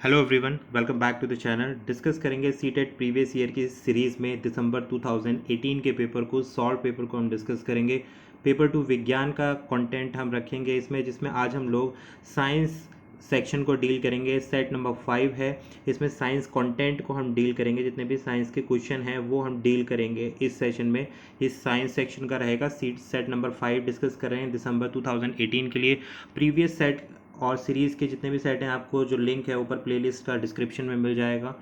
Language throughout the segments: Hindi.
Hello everyone, welcome back to the channel. Discuss करेंगे सीटेट प्रीवियस ईयर की सीरीज़ में दिसंबर 2018 के पेपर को, सॉल्व पेपर को हम डिस्कस करेंगे। पेपर 2 विज्ञान का कंटेंट हम रखेंगे इसमें, जिसमें आज हम लोग साइंस सेक्शन को डील करेंगे। सेट नंबर 5 है, इसमें साइंस कंटेंट को हम डील करेंगे। जितने भी साइंस के क्वेश्चन हैं वो हम डील करेंगे इस सेशन में। इस साइंस सेक्शन का रहेगा सेट नंबर 5 डिस्कस कर रहे हैं दिसंबर 2018 के लिए। प्रीवियस सेट और सीरीज़ के जितने भी सेट हैं आपको जो लिंक है ऊपर प्लेलिस्ट का डिस्क्रिप्शन में मिल जाएगा।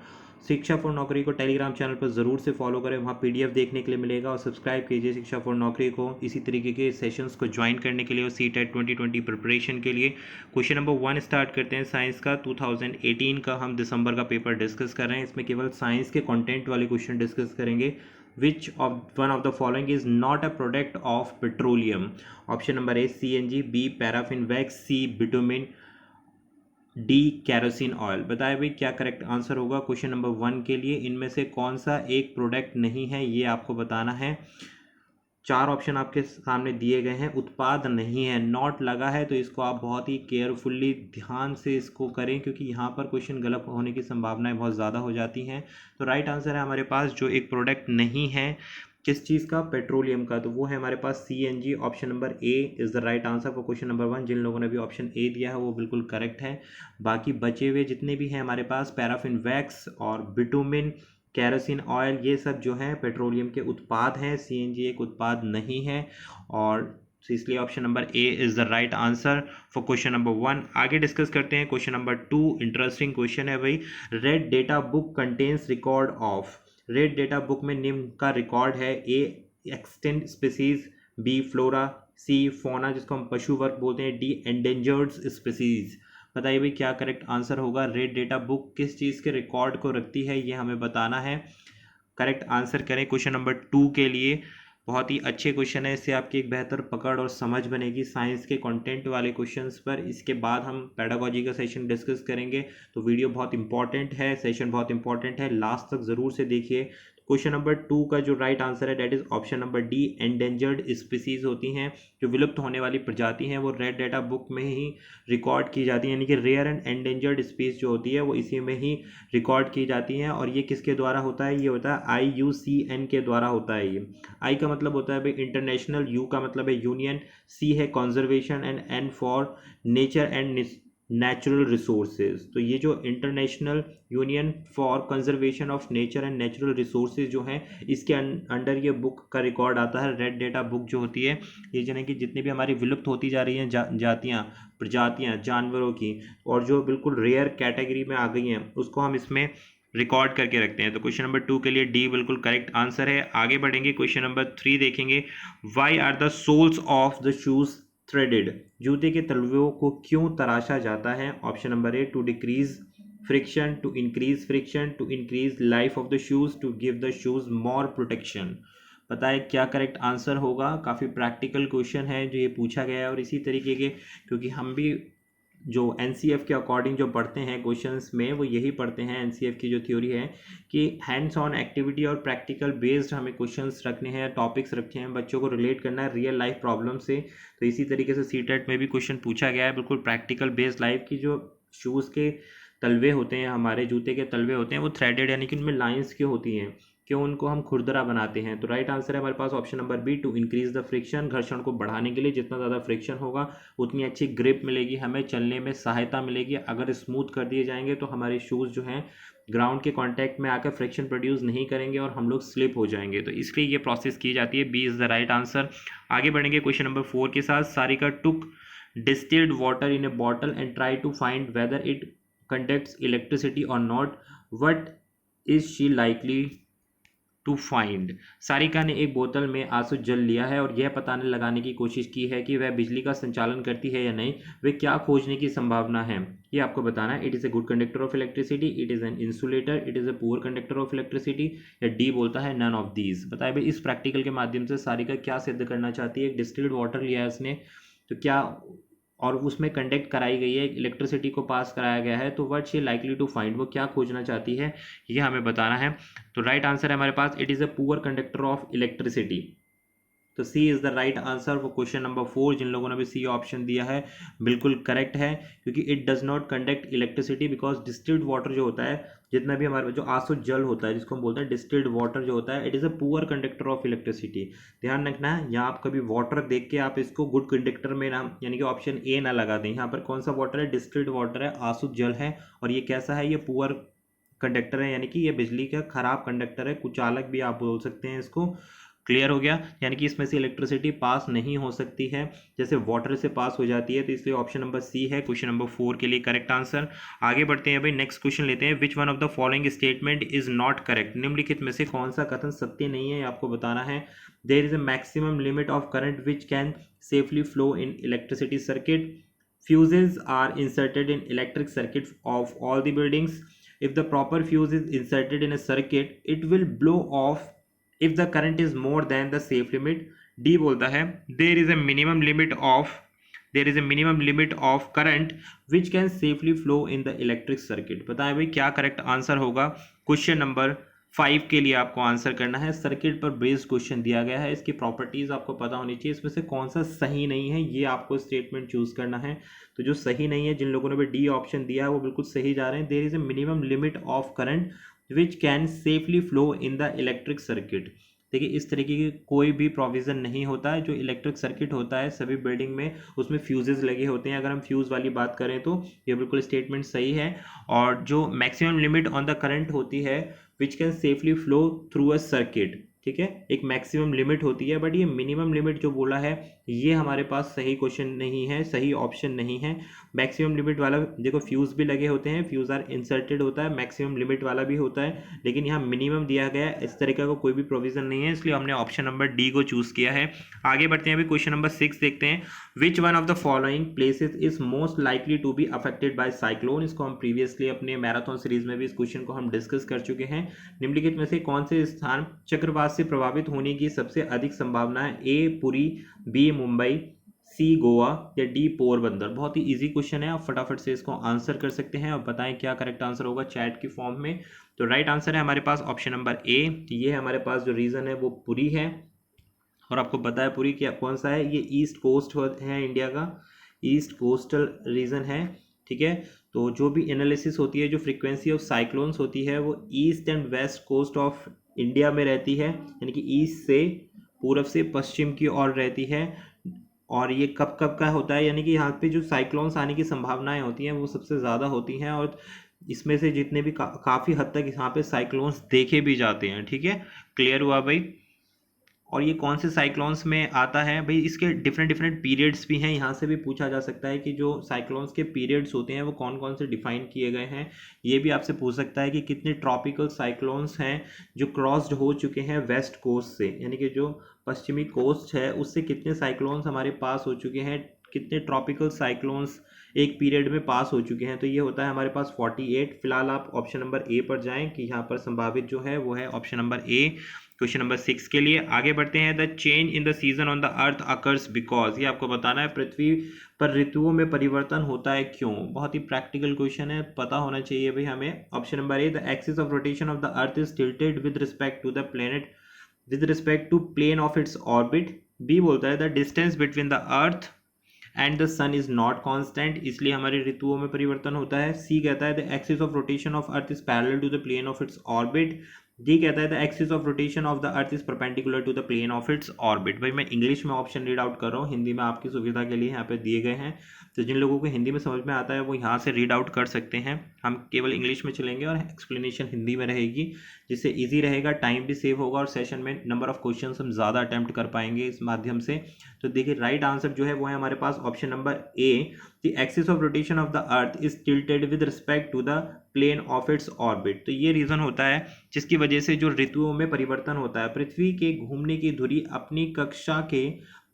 शिक्षा फॉर नौकरी को टेलीग्राम चैनल पर ज़रूर से फॉलो करें, वहाँ पीडीएफ देखने के लिए मिलेगा, और सब्सक्राइब कीजिए शिक्षा फॉर नौकरी को इसी तरीके के सेशंस को ज्वाइन करने के लिए और सीटेट 2020 प्रिपरेशन के लिए। क्वेश्चन नंबर 1 स्टार्ट करते हैं साइंस का। 2018 का हम दिसंबर का पेपर डिस्कस कर रहे हैं। इसमें केवल साइंस के कंटेंट वाले क्वेश्चन डिस्कस करेंगे। Which of one of the following is not a product of petroleum? Option number A CNG, B paraffin wax, C bitumen, D kerosene oil. बताए भाई क्या करेक्ट आंसर होगा क्वेश्चन नंबर 1 के लिए। इनमें से कौन सा एक प्रोडक्ट नहीं है ये आपको बताना है। चार ऑप्शन आपके सामने दिए गए हैं। उत्पाद नहीं है, नॉट लगा है, तो इसको आप बहुत ही केयरफुल्ली ध्यान से इसको करें, क्योंकि यहाँ पर क्वेश्चन गलत होने की संभावनाएं बहुत ज़्यादा हो जाती हैं। तो राइट आंसर है हमारे पास जो एक प्रोडक्ट नहीं है किस चीज़ का, पेट्रोलियम का, तो वो है हमारे पास CNG। Option number A is the right answer for question number 1। जिन लोगों ने भी ऑप्शन ए दिया है वो बिल्कुल करेक्ट है। बाकी बचे हुए जितने भी हैं हमारे पास पैराफिन वैक्स और बिटुमिन, कैरोसिन ऑयल, ये सब जो है पेट्रोलियम के उत्पाद हैं। CNG एक उत्पाद नहीं है, और इसलिए option number A is the right answer for question number 1। आगे डिस्कस करते हैं क्वेश्चन नंबर 2। इंटरेस्टिंग क्वेश्चन है भाई। Red data book contains record of. Red data book में निम्न का रिकॉर्ड है। ए एक्सटेंट स्पीसीज, बी फ्लोरा, सी फोना जिसको हम पशु वर्ग बोलते हैं, डी एंडेंजर्ड स्पीसीज। बताइए भाई क्या करेक्ट आंसर होगा। रेड डेटा बुक किस चीज़ के रिकॉर्ड को रखती है ये हमें बताना है। करेक्ट आंसर करें क्वेश्चन नंबर 2 के लिए। बहुत ही अच्छे क्वेश्चन है, इससे आपकी एक बेहतर पकड़ और समझ बनेगी साइंस के कंटेंट वाले क्वेश्चंस पर। इसके बाद हम पेडागोजी का सेशन डिस्कस करेंगे। तो वीडियो बहुत इंपॉर्टेंट है, सेशन बहुत इंपॉर्टेंट है, लास्ट तक ज़रूर से देखिए। क्वेश्चन नंबर 2 का जो राइट आंसर है that is option number D. Endangered species होती हैं, जो विलुप्त होने वाली प्रजाति हैं, वो रेड डेटा बुक में ही रिकॉर्ड की जाती है। यानी कि रेयर एंड एंडेंजर्ड स्पीस जो होती है वो इसी में ही रिकॉर्ड की जाती हैं। और ये किसके द्वारा होता है, ये होता है IUCN के द्वारा होता है। ये आई का मतलब होता है भाई इंटरनेशनल, यू का मतलब है यूनियन, सी है conservation, and N for nature and natural resources. तो ये जो international union for conservation of nature and natural resources जो हैं, इसके अंडर ये बुक का रिकॉर्ड आता है। रेड डेटा बुक जो होती है, ये जाने कि जितनी भी हमारी विलुप्त होती जा रही हैं जातियाँ, प्रजातियाँ जानवरों की, और जो बिल्कुल रेयर कैटेगरी में आ गई हैं, उसको हम इसमें रिकॉर्ड करके रखते हैं। तो क्वेश्चन नंबर 2 के लिए डी बिल्कुल करेक्ट आंसर है। आगे बढ़ेंगे, क्वेश्चन नंबर 3 देखेंगे। Why are the soles of the shoes threaded. जूते के तलवों को क्यों तराशा जाता है। Option number A to decrease friction, to increase friction, to increase life of the shoes, to give the shoes more protection. पता है क्या करेक्ट आंसर होगा। काफ़ी प्रैक्टिकल क्वेश्चन है जो ये पूछा गया है, और इसी तरीके के, क्योंकि हम भी जो NCF के अकॉर्डिंग जो पढ़ते हैं क्वेश्चंस में, वो यही पढ़ते हैं। NCF की जो थ्योरी है कि हैंड्स ऑन एक्टिविटी और प्रैक्टिकल बेस्ड हमें क्वेश्चंस रखने हैं, टॉपिक्स रखे हैं, बच्चों को रिलेट करना है रियल लाइफ प्रॉब्लम से। तो इसी तरीके से सीटेट में भी क्वेश्चन पूछा गया है, बिल्कुल प्रैक्टिकल बेस्ड लाइफ की। जो शूज़ के तलवे होते हैं, हमारे जूते के तलवे होते हैं, वो थ्रेडेड यानी कि उनमें लाइन्स क्यों होती हैं, क्यों उनको हम खुरदरा बनाते हैं। तो राइट आंसर है हमारे पास option number B, to increase the friction. घर्षण को बढ़ाने के लिए, जितना ज़्यादा फ्रिक्शन होगा उतनी अच्छी ग्रिप मिलेगी, हमें चलने में सहायता मिलेगी। अगर स्मूथ कर दिए जाएंगे तो हमारे शूज़ जो हैं ग्राउंड के कांटेक्ट में आकर फ्रिक्शन प्रोड्यूस नहीं करेंगे और हम लोग स्लिप हो जाएंगे। तो इसलिए ये प्रोसेस की जाती है। B is the right answer. आगे बढ़ेंगे क्वेश्चन नंबर 4 के साथ। Sarika took distilled water in a bottle and try to find whether it conducts electricity or not. What is she likely to find. Sarika ने एक बोतल में आंसू जल लिया है और यह पता लगाने की कोशिश की है कि वह बिजली का संचालन करती है या नहीं। वे क्या खोजने की संभावना है, ये आपको बताना है। It is a good conductor of electricity, it is an insulator, it is a poor conductor of electricity, या डी बोलता है नन ऑफ दीज। बताए भाई इस प्रैक्टिकल के माध्यम से सारिका क्या सिद्ध करना चाहती है। एक डिस्टिल्ड वाटर लिया है उसने, तो क्या, और उसमें कंडक्ट कराई गई है, इलेक्ट्रिसिटी को पास कराया गया है, तो what she likely to find, वो क्या खोजना चाहती है, ये हमें बताना है। तो राइट आंसर है हमारे पास, it is a poor conductor of electricity. तो C is the right answer for question number 4। जिन लोगों ने भी सी ऑप्शन दिया है बिल्कुल करेक्ट है, क्योंकि it does not conduct electricity because distilled water जो होता है, जितना भी हमारे जो आसुत जल होता है जिसको हम बोलते हैं डिस्टिल्ड वाटर जो होता है, it is a poor conductor of electricity. ध्यान रखना है, यहाँ आप कभी वाटर देख के आप इसको गुड कंडक्टर में ना, यानी कि ऑप्शन ए ना लगा दें। यहाँ पर कौन सा वाटर है? डिस्टिल्ड वाटर है, आसुत जल है, और ये कैसा है? ये पुअर कंडक्टर है, यानी कि ये बिजली का खराब कंडक्टर है, कुचालक भी आप बोल सकते हैं इसको। क्लियर हो गया? यानी कि इसमें से इलेक्ट्रिसिटी पास नहीं हो सकती है जैसे वाटर से पास हो जाती है, तो इसलिए ऑप्शन नंबर सी है क्वेश्चन नंबर 4 के लिए करेक्ट आंसर। आगे बढ़ते हैं भाई, नेक्स्ट क्वेश्चन लेते हैं। Which one of the following statement is not correct? निम्नलिखित में से कौन सा कथन सत्य नहीं है, आपको बताना है। There is a maximum limit of current which can safely flow in electricity circuit. Fuses are inserted in electric circuit of all the buildings. If the proper fuse is inserted in a circuit, it will blow off if the current is more than the safe limit. D बोलता है there is a minimum limit of current which can safely flow in the electric circuit। बताएं भाई क्या करेक्ट आंसर होगा क्वेश्चन नंबर 5 के लिए। आपको आंसर करना है, सर्किट पर बेस्ड क्वेश्चन दिया गया है, इसकी प्रॉपर्टीज आपको पता होनी चाहिए, इसमें से कौन सा सही नहीं है ये आपको स्टेटमेंट चूज करना है। तो जो सही नहीं है, जिन लोगों ने भी डी ऑप्शन दिया है वो बिल्कुल सही जा रहे हैं। There is a minimum limit of current which can safely flow in the electric circuit. देखिए, इस तरीके की कोई भी प्रोविज़न नहीं होता है। जो इलेक्ट्रिक सर्किट होता है सभी बिल्डिंग में, उसमें फ्यूजेस लगे होते हैं। अगर हम फ्यूज़ वाली बात करें तो ये बिल्कुल स्टेटमेंट सही है। और जो maximum limit on the current होती है विच can safely flow through a circuit, ठीक है, एक मैक्सिमम लिमिट होती है, बट ये मिनिमम लिमिट जो बोला है ये हमारे पास सही क्वेश्चन नहीं है, सही ऑप्शन नहीं है। मैक्सिमम लिमिट वाला देखो, फ्यूज भी लगे होते हैं, फ्यूज आर इंसर्टेड होता है, मैक्सिमम लिमिट वाला भी होता है, लेकिन यहाँ मिनिमम दिया गया है। इस तरीके का कोई भी प्रोविजन नहीं है, इसलिए हमने ऑप्शन नंबर डी को चूज किया है। आगे बढ़ते हैं अभी क्वेश्चन नंबर 6 देखते हैं। Which one of the following places is most likely to be affected by cyclone? इसको हम प्रीवियसली अपने मैराथन सीरीज में भी इस क्वेश्चन को हम डिस्कस कर चुके हैं। निम्नलिखित में से कौन से स्थान चक्रवात से प्रभावित होने की सबसे अधिक संभावना है? ए पुरी, बी मुंबई, सी गोवा या डी पोरबंदर? बहुत ही इजी क्वेश्चन है, आप फटाफट से इसको आंसर कर सकते हैं और बताएं क्या करेक्ट आंसर होगा चैट की फॉर्म में। तो राइट आंसर है हमारे पास ऑप्शन नंबर ए। ये हमारे पास जो रीजन है वो पुरी है, और आपको पता है पुरी क्या कौन सा है? ये ईस्ट कोस्ट है इंडिया का, ईस्ट कोस्टल रीजन है, ठीक है। तो जो भी एनालिसिस होती है, जो फ्रीक्वेंसी ऑफ साइक्लोन्स होती है वो east and west coast of India में रहती है, यानी कि ईस्ट से पूरब से पश्चिम की ओर रहती है। और ये कब कब का होता है, यानी कि यहाँ पे जो साइक्लोन्स आने की संभावनाएं होती हैं वो सबसे ज़्यादा होती हैं, और इसमें से जितने भी काफ़ी हद तक यहाँ पे साइक्लोन्स देखे भी जाते हैं, ठीक है। क्लियर हुआ भाई? और ये कौन से साइक्लोन्स में आता है भाई? इसके डिफरेंट डिफरेंट पीरियड्स भी हैं, यहाँ से भी पूछा जा सकता है कि जो साइक्लोन्स के पीरियड्स होते हैं वो कौन कौन से डिफाइन किए गए हैं। ये भी आपसे पूछ सकता है कि कितने ट्रॉपिकल साइक्लोन्स हैं जो क्रॉस्ड हो चुके हैं वेस्ट कोस्ट से, यानी कि जो पश्चिमी कोस्ट है उससे कितने साइक्लोन्स हमारे पास हो चुके हैं, कितने ट्रॉपिकल साइक्लोन्स एक पीरियड में पास हो चुके हैं। तो ये होता है हमारे पास 48। फिलहाल आप ऑप्शन नंबर ए पर जाएं कि यहाँ पर संभावित जो है वो है ऑप्शन नंबर ए क्वेश्चन नंबर 6 के लिए। आगे बढ़ते हैं। The change in the season on the earth occurs because, ये आपको बताना है पृथ्वी पर ऋतुओं में परिवर्तन होता है क्यों। बहुत ही प्रैक्टिकल क्वेश्चन है, पता होना चाहिए भाई हमें। Option number A, the axis of rotation of the earth is tilted with respect to the planet with respect to plane of its orbit. B बोलता है the distance between the earth and the sun is not constant, इसलिए हमारी ऋतुओं में परिवर्तन होता है। सी कहता है the axis of rotation of earth is parallel to the plane of its orbit. D कहता है the axis of rotation of the earth is perpendicular to the plane of its orbit. भाई मैं इंग्लिश में ऑप्शन रीड आउट कर रहा हूँ, हिंदी में आपकी सुविधा के लिए यहाँ पे दिए गए हैं, तो जिन लोगों को हिंदी में समझ में आता है वो यहाँ से रीड आउट कर सकते हैं। हम केवल इंग्लिश में चलेंगे और एक्सप्लेनेशन हिंदी में रहेगी, जिससे ईजी रहेगा, टाइम भी सेव होगा और सेशन में नंबर ऑफ क्वेश्चन हम ज़्यादा अटैम्प्ट कर पाएंगे इस माध्यम से। तो देखिए राइट आंसर जो है वो है हमारे पास option number A, the axis of rotation of the earth is tilted with respect to the plane of its orbit. तो ये रीजन होता है जिसकी वजह से जो ऋतुओं में परिवर्तन होता है। पृथ्वी के घूमने की धुरी अपनी कक्षा के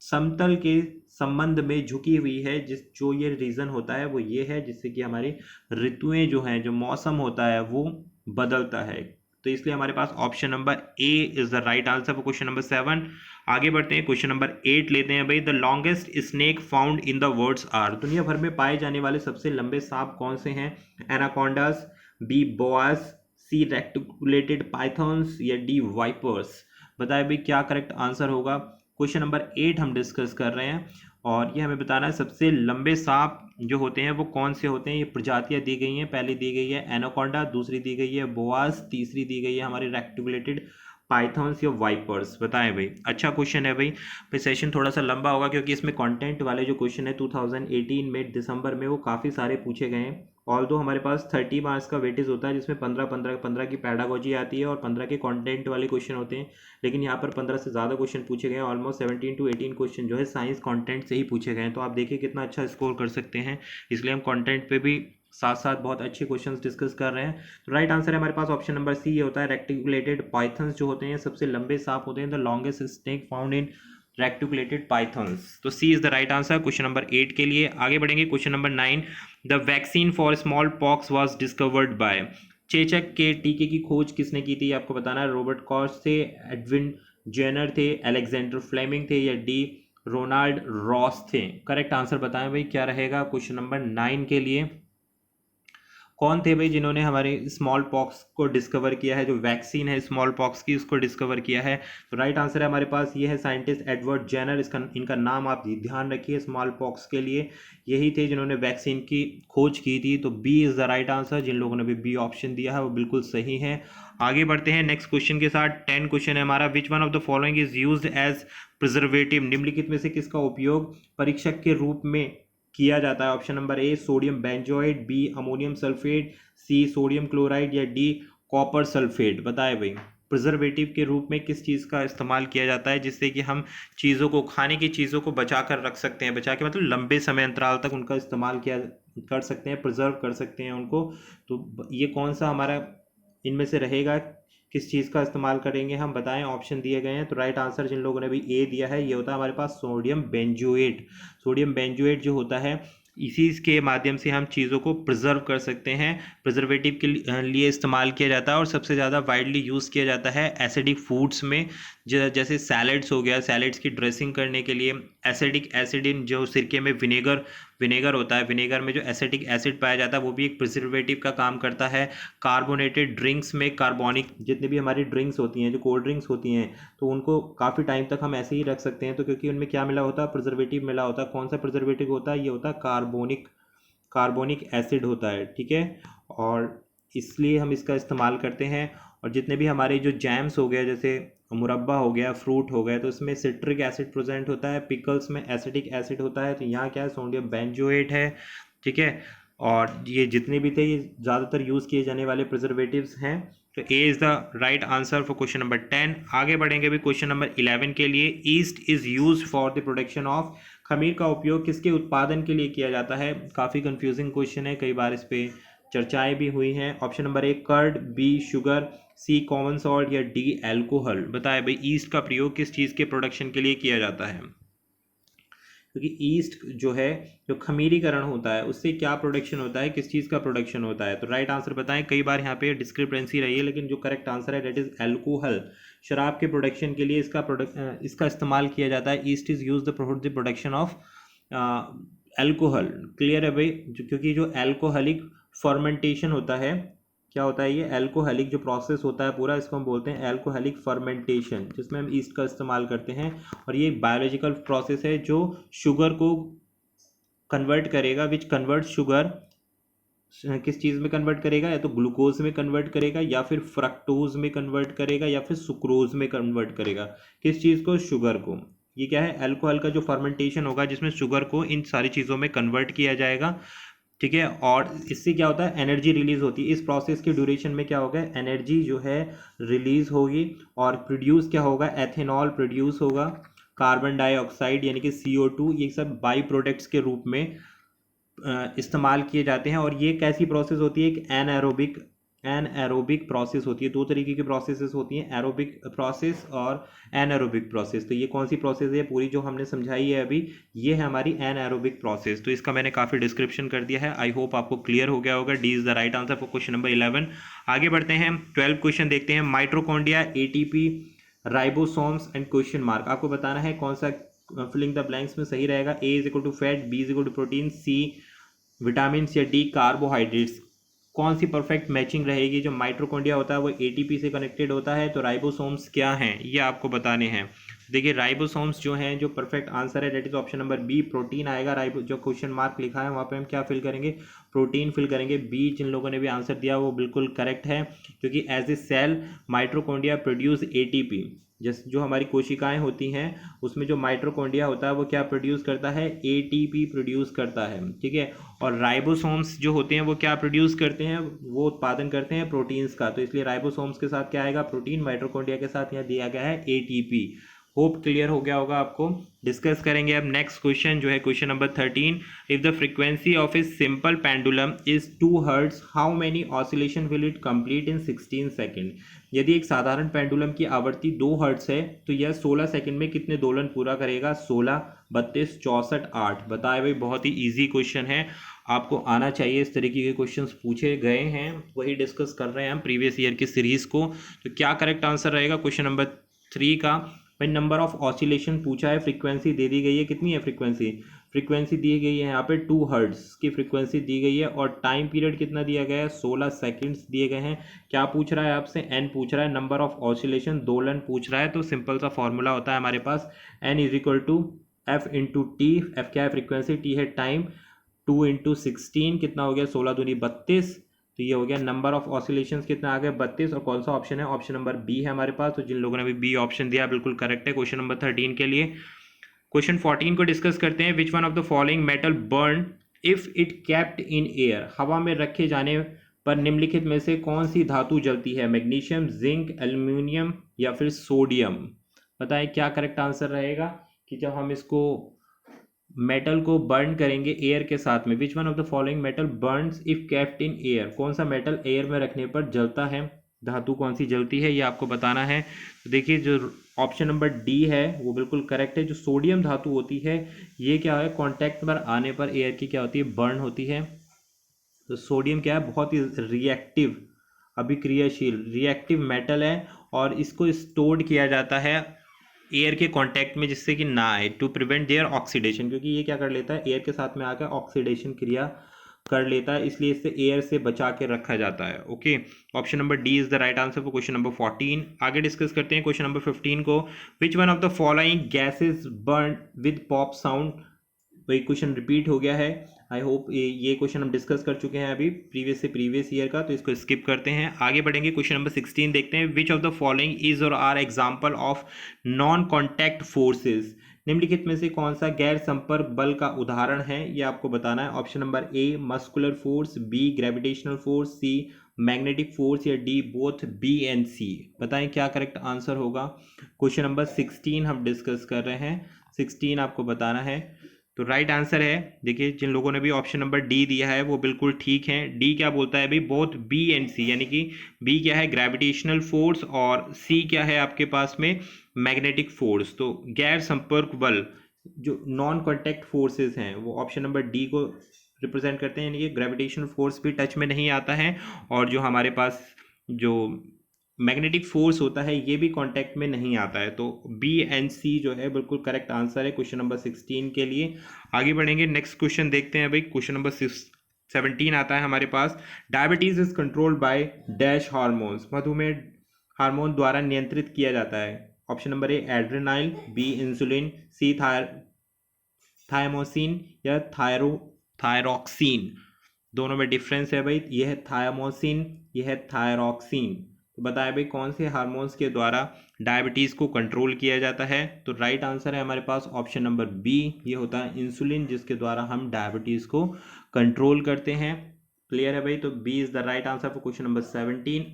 समतल के संबंध में झुकी हुई है, जो ये रीजन होता है वो ये है, जिससे कि हमारी ऋतुएं जो हैं, जो मौसम होता है वो बदलता है। तो इसलिए हमारे पास option number A is the right answer for question number 7। आगे बढ़ते हैं, क्वेश्चन नंबर 8 लेते हैं भाई। The longest snake found in the world's are, दुनिया भर में पाए जाने वाले सबसे लंबे सांप कौन से हैं? एनाकोंडास, बी बोआस, सी रेक्टिकुलेटेड पाइथॉन्स या डी वाइपर्स? बताए भाई क्या करेक्ट आंसर होगा क्वेश्चन नंबर 8 हम डिस्कस कर रहे हैं और ये हमें बताना है सबसे लंबे सांप जो होते हैं वो कौन से होते हैं। ये प्रजातियां दी गई हैं, पहली दी गई है एनाकोंडा, दूसरी दी गई है बोआस, तीसरी दी गई है हमारी रेक्टिकुलेटेड पाइथन्स या वाइपर्स। बताएं भाई, अच्छा क्वेश्चन है भाई। फिर सेशन थोड़ा सा लंबा होगा क्योंकि इसमें कंटेंट वाले जो क्वेश्चन है 2018 में दिसंबर में वो काफ़ी सारे पूछे गए हैं। ऑल दो हमारे पास 30 मार्क्स का वेटेज होता है जिसमें 15 की पैडागोजी आती है और 15 के कंटेंट वाले क्वेश्चन होते हैं, लेकिन यहाँ पर 15 से ज़्यादा क्वेश्चन पूछे गए हैं। ऑलमोस्ट 17 to 18 क्वेश्चन जो है साइंस कंटेंट से ही पूछे गए हैं, तो आप देखिए कितना अच्छा स्कोर कर सकते हैं। इसलिए हम कंटेंट पे भी साथ साथ बहुत अच्छे क्वेश्चंस डिस्कस कर रहे हैं। तो राइट आंसर है हमारे पास ऑप्शन नंबर सी, ये होता है रेक्टिकुलेटेड पाइथन्स जो होते हैं सबसे लंबे सांप होते हैं, the longest snake found in reticulated pythons. तो C is the right answer question number 8 के लिए। आगे बढ़ेंगे question number 9, the vaccine for smallpox was discovered by. चेचक के टीके की खोज किसने की थी, आपको बताना है। रॉबर्ट कॉश थे, एडविन जेनर थे, अलेक्जेंडर फ्लेमिंग थे या डी रोनाल्ड रॉस थे। करेक्ट आंसर बताएं भाई क्या रहेगा क्वेश्चन नंबर 9 के लिए। कौन थे भाई जिन्होंने हमारे स्मॉल पॉक्स को डिस्कवर किया है, जो वैक्सीन है स्मॉल पॉक्स की उसको डिस्कवर किया है। तो राइट आंसर है हमारे पास ये है साइंटिस्ट एडवर्ड जेनर। इनका नाम आप ध्यान रखिए स्मॉल पॉक्स के लिए। यही थे जिन्होंने वैक्सीन की खोज की थी। तो B is the right answer. जिन लोगों ने भी बी ऑप्शन दिया है वो बिल्कुल सही है। आगे बढ़ते हैं नेक्स्ट क्वेश्चन के साथ। 10 क्वेश्चन है हमारा। Which one of the following is used as preservative. निम्नलिखित में से किसका उपयोग परीक्षक के रूप में किया जाता है। Option number A sodium benzoate, B ammonium sulphate, C sodium chloride या डी कॉपर सल्फेट। बताए भाई प्रिजर्वेटिव के रूप में किस चीज़ का इस्तेमाल किया जाता है जिससे कि हम चीज़ों को, खाने की चीज़ों को बचा कर रख सकते हैं। बचा के मतलब लंबे समय अंतराल तक उनका इस्तेमाल किया कर सकते हैं, प्रिजर्व कर सकते हैं उनको। तो ये कौन सा हमारा इनमें से रहेगा, किस चीज़ का इस्तेमाल करेंगे हम, बताएं। ऑप्शन दिए गए हैं। तो राइट आंसर जिन लोगों ने भी ए दिया है ये होता है हमारे पास सोडियम बेंजोएट। सोडियम बेंजोएट जो होता है इसी के माध्यम से हम चीज़ों को प्रिजर्व कर सकते हैं, प्रिजर्वेटिव के लिए इस्तेमाल किया जाता है और सबसे ज़्यादा वाइडली यूज़ किया जाता है एसिडिक फूड्स में। जैसे सैलड्स हो गया, सैलड्स की ड्रेसिंग करने के लिए एसिडिक एसिड इन जो सिरके में विनेगर होता है, विनेगर में जो एसिटिक एसिड पाया जाता है वो भी एक प्रिजर्वेटिव का काम करता है। कार्बोनेटेड ड्रिंक्स में कार्बोनिक जितनी भी हमारी ड्रिंक्स होती हैं, जो कोल्ड ड्रिंक्स होती हैं, तो उनको काफ़ी टाइम तक हम ऐसे ही रख सकते हैं। तो क्योंकि उनमें क्या मिला होता है, प्रिजर्वेटिव मिला होता है। कौन सा प्रिजर्वेटिव होता है, ये होता है कार्बोनिक एसिड होता है, ठीक है। और इसलिए हम इसका इस्तेमाल करते हैं। और जितने भी हमारे जो जैम्स हो गया, जैसे मुरब्बा हो गया, फ्रूट हो गया, तो इसमें सिट्रिक एसिड प्रेजेंट होता है, पिकल्स में एसिटिक एसिड होता है। तो यहाँ क्या है, सोडियम बेंजोएट है, ठीक है। और ये जितने भी थे ये ज़्यादातर यूज़ किए जाने वाले प्रिजर्वेटिव्स हैं। तो A is the right answer for question number 10। आगे बढ़ेंगे भी क्वेश्चन नंबर 11 के लिए। East is use for the production of. खमीर का उपयोग किसके उत्पादन के लिए किया जाता है। काफ़ी कंफ्यूजिंग क्वेश्चन है, कई बार इस पर चर्चाएं भी हुई हैं। Option number A curd, B sugar, C common salt या डी एल्कोहल। बताए भाई ईस्ट का प्रयोग किस चीज़ के प्रोडक्शन के लिए किया जाता है। क्योंकि ईस्ट जो है, जो खमीरीकरण होता है उससे क्या प्रोडक्शन होता है, किस चीज़ का प्रोडक्शन होता है। तो राइट आंसर बताएं। कई बार यहाँ पे डिस्क्रिपेंसी रही है लेकिन जो करेक्ट आंसर है डेट इज़ एल्कोहल। शराब के प्रोडक्शन के लिए इसका इस्तेमाल किया जाता है। East is use the production of alcohol. Clear है भाई। क्योंकि जो एल्कोहलिक फर्मेंटेशन होता है, क्या होता है ये एल्कोहलिक जो प्रोसेस होता है पूरा, इसको हम बोलते हैं एल्कोहलिक फर्मेंटेशन, जिसमें हम ईस्ट का इस्तेमाल करते हैं। और ये बायोलॉजिकल प्रोसेस है जो शुगर को कन्वर्ट करेगा, विच कन्वर्ट शुगर किस चीज़ में कन्वर्ट करेगा, या तो ग्लूकोज में कन्वर्ट करेगा या फिर फ्रक्टोज में कन्वर्ट करेगा या फिर सुक्रोज में कन्वर्ट करेगा। किस चीज़ को, शुगर को। ये क्या है, अल्कोहल का जो फर्मेंटेशन होगा जिसमें शुगर को इन सारी चीज़ों में कन्वर्ट किया जाएगा, ठीक है। और इससे क्या होता है, एनर्जी रिलीज होती है। इस प्रोसेस के ड्यूरेशन में क्या होगा, एनर्जी जो है रिलीज होगी और प्रोड्यूस क्या होगा, एथेनॉल प्रोड्यूस होगा, कार्बन डाइऑक्साइड यानी कि CO2, ये सब बाई प्रोडक्ट्स के रूप में इस्तेमाल किए जाते हैं। और ये कैसी प्रोसेस होती है, एक एनएरोबिक प्रोसेस होती है। दो तरीके की प्रोसेसेस होती हैं, एरोबिक प्रोसेस और एनएरोबिक प्रोसेस। तो ये कौन सी प्रोसेस है, पूरी जो हमने समझाई है अभी, ये है हमारी एनएरोबिक प्रोसेस। तो इसका मैंने काफ़ी डिस्क्रिप्शन कर दिया है, आई होप आपको क्लियर हो गया होगा। D is the right answer for question number 11। आगे बढ़ते हैं, 12 क्वेश्चन देखते हैं। Mitochondria, ATP, ribosomes and question mark. आपको बताना है कौन सा फिलिंग द ब्लैंक्स में सही रहेगा। A is equal to fat, B is equal to protein, C vitamin या डी कार्बोहाइड्रेट्स। कौन सी परफेक्ट मैचिंग रहेगी। जो माइट्रोकॉन्ड्रिया होता है वो ATP से कनेक्टेड होता है, तो राइबोसोम्स क्या हैं ये आपको बताने हैं। देखिए राइबोसोम्स जो हैं, जो परफेक्ट आंसर है that is option number B, protein आएगा। राइबो जो क्वेश्चन मार्क लिखा है वहाँ पे हम क्या फिल करेंगे, प्रोटीन फिल करेंगे। बी जिन लोगों ने भी आंसर दिया वो बिल्कुल करेक्ट है, क्योंकि as a cell mitochondria produce ATP. जैसे जो हमारी कोशिकाएं होती हैं उसमें जो माइट्रोकॉन्ड्रिया होता है वो क्या प्रोड्यूस करता है, एटीपी प्रोड्यूस करता है, ठीक है। और राइबोसोम्स जो होते हैं वो क्या प्रोड्यूस करते हैं, वो उत्पादन करते हैं प्रोटीन्स का। तो इसलिए राइबोसोम्स के साथ क्या आएगा, प्रोटीन। माइट्रोकॉन्ड्रिया के साथ यहाँ दिया गया है एटीपी। होप क्लियर हो गया होगा आपको। डिस्कस करेंगे अब नेक्स्ट क्वेश्चन जो है question number 13। If the frequency of a simple pendulum is 2 hertz, how many oscillation will it complete in 16 second. यदि एक साधारण पेंडुलम की आवृत्ति 2 हर्ट्ज है तो यह 16 सेकंड में कितने दोलन पूरा करेगा, 16, 32, 64, 8। बताए भाई, बहुत ही ईजी क्वेश्चन है, आपको आना चाहिए। इस तरीके के क्वेश्चंस पूछे गए हैं, वही डिस्कस कर रहे हैं हम प्रीवियस ईयर की सीरीज को। तो क्या करेक्ट आंसर रहेगा क्वेश्चन नंबर 3 का। भाई नंबर ऑफ ऑसिलेशन पूछा है, फ्रीक्वेंसी दे दी गई है, कितनी है फ्रीक्वेंसी, फ्रीक्वेंसी दी गई है यहाँ पे 2 हर्ट्ज की फ्रीक्वेंसी दी गई है, और टाइम पीरियड कितना दिया गया है, 16 सेकंड्स दिए गए हैं। क्या पूछ रहा है आपसे, एन पूछ रहा है, नंबर ऑफ ऑसिलेशन दोलन पूछ रहा है। तो सिंपल सा फॉर्मूला होता है हमारे पास, N is equal to F into T. F क्या है, फ्रीक्वेंसी, टी है टाइम। 2 इंटू 16 कितना हो गया, 16 दूनी 32। तो ये हो गया नंबर ऑफ ऑसिलेशंस कितना आ गया, 32। और कौन सा ऑप्शन है, ऑप्शन नंबर बी है हमारे पास। तो जिन लोगों ने भी बी ऑप्शन दिया बिल्कुल करेक्ट है क्वेश्चन नंबर 13 के लिए। क्वेश्चन 14 को डिस्कस करते हैं। Which one of the following metal burn if it kept in air. हवा में रखे जाने पर निम्नलिखित में से कौन सी धातु जलती है, मैग्नीशियम, जिंक, एल्यूमिनियम या फिर सोडियम। बताएं क्या करेक्ट आंसर रहेगा कि जब हम इसको मेटल को बर्न करेंगे एयर के साथ में, विच one of the following metal Burns if kept in air. कौन सा मेटल एयर में रखने पर जलता है, धातु कौन सी जलती है, ये आपको बताना है। तो देखिए जो ऑप्शन नंबर डी है वो बिल्कुल करेक्ट है। जो सोडियम धातु होती है ये क्या है, कांटेक्ट पर आने पर एयर की क्या होती है, बर्न होती है। तो सोडियम क्या है, बहुत ही रिएक्टिव, अभिक्रियाशील रिएक्टिव मेटल है, और इसको स्टोर्ड किया जाता है एयर के कांटेक्ट में जिससे कि ना आए, टू प्रिवेंट देयर ऑक्सीडेशन। क्योंकि ये क्या कर लेता है, एयर के साथ में आकर ऑक्सीडेशन क्रिया कर लेता है, इसलिए इसे एयर से बचा के रखा जाता है। Okay, option number D is the right answer for question number 14। आगे डिस्कस करते हैं क्वेश्चन नंबर 15 को। विच one of the following gases burn with pop sound. वही क्वेश्चन रिपीट हो गया है। आई होप ये क्वेश्चन हम डिस्कस कर चुके हैं अभी प्रीवियस ईयर का, तो इसको स्किप करते हैं। आगे बढ़ेंगे, क्वेश्चन नंबर 16 देखते हैं। Which of the following is और are example of non contact forces. निम्नलिखित में से कौन सा गैर संपर्क बल का उदाहरण है, ये आपको बताना है। Option number A muscular force, B gravitational force, C magnetic force, या D both B and C. बताएं क्या करेक्ट आंसर होगा। क्वेश्चन नंबर 16 हम डिस्कस कर रहे हैं, 16 आपको बताना है। तो राइट आंसर है, देखिए जिन लोगों ने भी ऑप्शन नंबर डी दिया है वो बिल्कुल ठीक है। डी क्या बोलता है भाई, बोथ बी एंड सी, यानी कि बी क्या है ग्रेविटेशनल फोर्स, और सी क्या है आपके पास में मैग्नेटिक फोर्स। तो गैर संपर्क बल जो नॉन कॉन्टैक्ट फोर्सेस हैं वो ऑप्शन नंबर डी को रिप्रेजेंट करते हैं, यानी कि ग्रेविटेशनल फोर्स भी टच में नहीं आता है, और जो हमारे पास जो मैग्नेटिक फोर्स होता है ये भी कांटेक्ट में नहीं आता है। तो बी एंड सी जो है बिल्कुल करेक्ट आंसर है क्वेश्चन नंबर 16 के लिए। आगे बढ़ेंगे, नेक्स्ट क्वेश्चन देखते हैं भाई। क्वेश्चन नंबर 17 आता है हमारे पास। Diabetes is controlled by dash hormones. मधुमेह हार्मोन द्वारा नियंत्रित किया जाता है। Option number A adrenaline, B insulin, C thymosin, या थायरोक्सिन। दोनों में डिफरेंस है भाई, ये है थायमोसिन, ये है थायरोक्सिन। तो बताया भाई कौन से हार्मोन्स के द्वारा डायबिटीज़ को कंट्रोल किया जाता है। तो राइट आंसर है हमारे पास ऑप्शन नंबर बी, ये होता है इंसुलिन, जिसके द्वारा हम डायबिटीज़ को कंट्रोल करते हैं। क्लियर है भाई, तो B is the right answer for question number 17।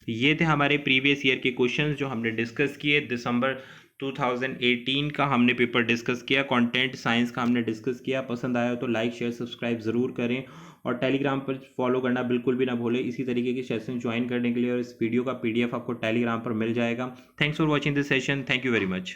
ये थे हमारे प्रीवियस ईयर के क्वेश्चंस जो हमने डिस्कस किए। दिसंबर 2018 का हमने पेपर डिस्कस किया, कंटेंट साइंस का हमने डिस्कस किया। पसंद आया हो तो लाइक शेयर सब्सक्राइब ज़रूर करें, और टेलीग्राम पर फॉलो करना बिल्कुल भी ना भूलें। इसी तरीके के सेशन ज्वाइन करने के लिए, और इस वीडियो का PDF आपको टेलीग्राम पर मिल जाएगा। Thanks for watching this session, thank you very much.